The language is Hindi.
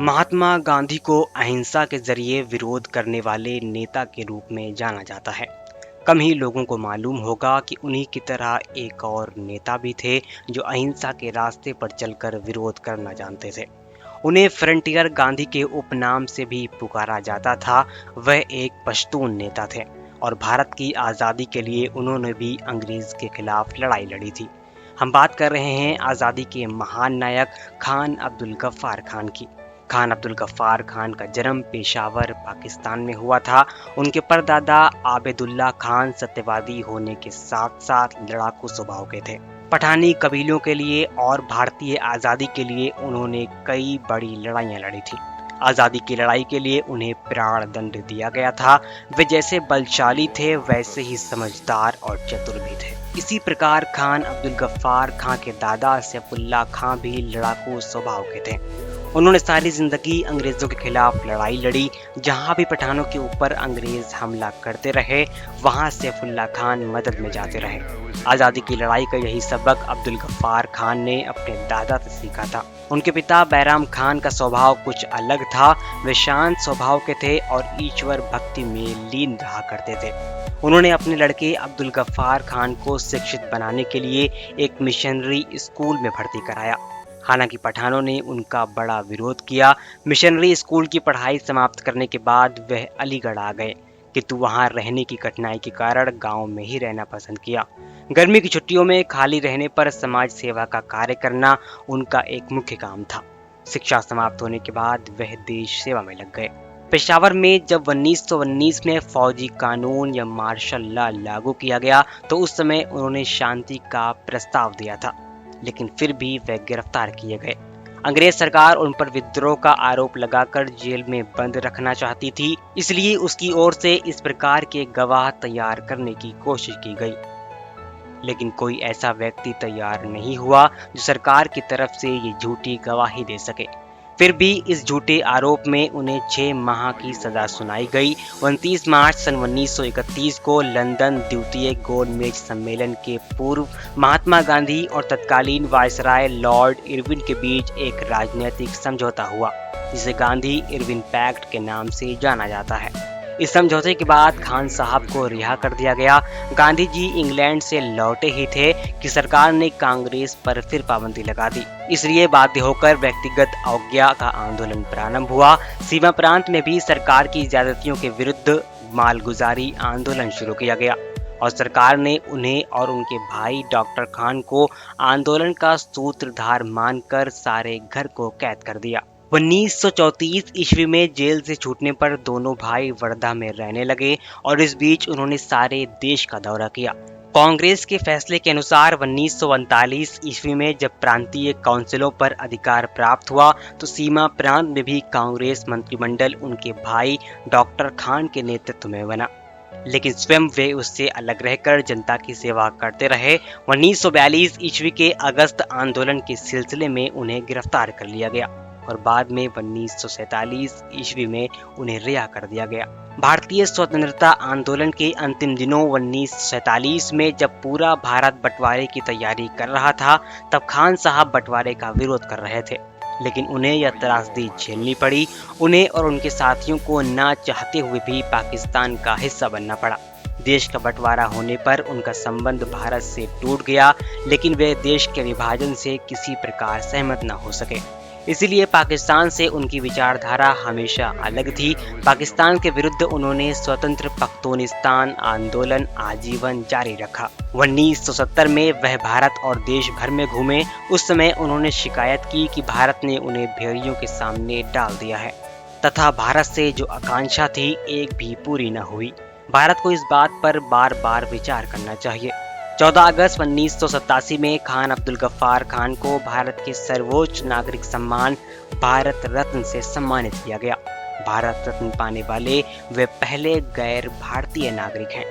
महात्मा गांधी को अहिंसा के जरिए विरोध करने वाले नेता के रूप में जाना जाता है। कम ही लोगों को मालूम होगा कि उन्हीं की तरह एक और नेता भी थे जो अहिंसा के रास्ते पर चलकर विरोध करना जानते थे। उन्हें फ्रंटियर गांधी के उपनाम से भी पुकारा जाता था। वह एक पश्तून नेता थे और भारत की आज़ादी के लिए उन्होंने भी अंग्रेज के खिलाफ लड़ाई लड़ी थी। हम बात कर रहे हैं आज़ादी के महान नायक खान अब्दुल गफ्फार खान की। खान अब्दुल गफ्फार खान का जन्म पेशावर पाकिस्तान में हुआ था। उनके परदादा आबेदुल्ला खान सत्यवादी होने के साथ साथ लड़ाकू स्वभाव के थे। पठानी कबीलों के लिए और भारतीय आज़ादी के लिए उन्होंने कई बड़ी लड़ाइयाँ लड़ी थी। आज़ादी की लड़ाई के लिए उन्हें प्राण दंड दिया गया था। वे जैसे बलशाली थे वैसे ही समझदार और चतुर भी थे। इसी प्रकार खान अब्दुल गफ्फार खान के दादा सैफुल्लाह खान भी लड़ाकू स्वभाव के थे। उन्होंने सारी जिंदगी अंग्रेजों के खिलाफ लड़ाई लड़ी। जहां भी पठानों के ऊपर अंग्रेज हमला करते रहे वहां सैफुल्लाह खान मदद में जाते रहे। आज़ादी की लड़ाई का यही सबक अब्दुल गफ्फार खान ने अपने दादा से सीखा था। उनके पिता बैराम खान का स्वभाव कुछ अलग था। वे शांत स्वभाव के थे और ईश्वर भक्ति में लीन रहा करते थे। उन्होंने अपने लड़के अब्दुल गफ्फार खान को शिक्षित बनाने के लिए एक मिशनरी स्कूल में भर्ती कराया। हालांकि पठानों ने उनका बड़ा विरोध किया। मिशनरी स्कूल की पढ़ाई समाप्त करने के बाद वह अलीगढ़ आ गए, किंतु वहां रहने की कठिनाई के कारण गांव में ही रहना पसंद किया। गर्मी की छुट्टियों में खाली रहने पर समाज सेवा का कार्य करना उनका एक मुख्य काम था। शिक्षा समाप्त होने के बाद वह देश सेवा में लग गए। पेशावर में जब 1919 में फौजी कानून या मार्शल लॉ लागू किया गया तो उस समय उन्होंने शांति का प्रस्ताव दिया था, लेकिन फिर भी वह गिरफ्तार किए गए। अंग्रेज सरकार उन पर विद्रोह का आरोप लगाकर जेल में बंद रखना चाहती थी, इसलिए उसकी ओर से इस प्रकार के गवाह तैयार करने की कोशिश की गई, लेकिन कोई ऐसा व्यक्ति तैयार नहीं हुआ जो सरकार की तरफ से ये झूठी गवाही दे सके। फिर भी इस झूठे आरोप में उन्हें 6 माह की सजा सुनाई गई। 29 मार्च सन 1931 को लंदन द्वितीय गोलमेज सम्मेलन के पूर्व महात्मा गांधी और तत्कालीन वायसराय लॉर्ड इरविन के बीच एक राजनीतिक समझौता हुआ, जिसे गांधी इरविन पैक्ट के नाम से जाना जाता है। इस समझौते के बाद खान साहब को रिहा कर दिया गया। गांधी जी इंग्लैंड से लौटे ही थे कि सरकार ने कांग्रेस पर फिर पाबंदी लगा दी। इसलिए बाध्य होकर व्यक्तिगत अवज्ञा का आंदोलन प्रारंभ हुआ। सीमा प्रांत में भी सरकार की ज्यादतियों के विरुद्ध मालगुजारी आंदोलन शुरू किया गया और सरकार ने उन्हें और उनके भाई डॉक्टर खान को आंदोलन का सूत्रधार मानकर सारे घर को कैद कर दिया। 1934 ईस्वी में जेल से छूटने पर दोनों भाई वर्धा में रहने लगे और इस बीच उन्होंने सारे देश का दौरा किया। कांग्रेस के फैसले के अनुसार 1939 ईस्वी में जब प्रांतीय काउंसिलों पर अधिकार प्राप्त हुआ तो सीमा प्रांत में भी कांग्रेस मंत्रिमंडल उनके भाई डॉक्टर खान के नेतृत्व में बना, लेकिन स्वयं वे उससे अलग रहकर जनता की सेवा करते रहे। 1942 ईस्वी के अगस्त आंदोलन के सिलसिले में उन्हें गिरफ्तार कर लिया गया और बाद में 1947 ईस्वी में उन्हें रिहा कर दिया गया। भारतीय स्वतंत्रता आंदोलन के अंतिम दिनों 1947 में जब पूरा भारत बंटवारे की तैयारी कर रहा था तब खान साहब बंटवारे का विरोध कर रहे थे, लेकिन उन्हें यह त्रासदी झेलनी पड़ी। उन्हें और उनके साथियों को ना चाहते हुए भी पाकिस्तान का हिस्सा बनना पड़ा। देश का बंटवारा होने पर उनका संबंध भारत से टूट गया, लेकिन वे देश के विभाजन से किसी प्रकार सहमत न हो सके। इसीलिए पाकिस्तान से उनकी विचारधारा हमेशा अलग थी। पाकिस्तान के विरुद्ध उन्होंने स्वतंत्र पख्तूनिस्तान आंदोलन आजीवन जारी रखा। 1970 में वह भारत और देश भर में घूमे। उस समय उन्होंने शिकायत की कि भारत ने उन्हें भेड़ियों के सामने डाल दिया है तथा भारत से जो आकांक्षा थी एक भी पूरी न हुई। भारत को इस बात पर बार बार विचार करना चाहिए। 14 अगस्त 1987 में खान अब्दुल गफ्फार खान को भारत के सर्वोच्च नागरिक सम्मान भारत रत्न से सम्मानित किया गया। भारत रत्न पाने वाले वे पहले गैर भारतीय नागरिक हैं।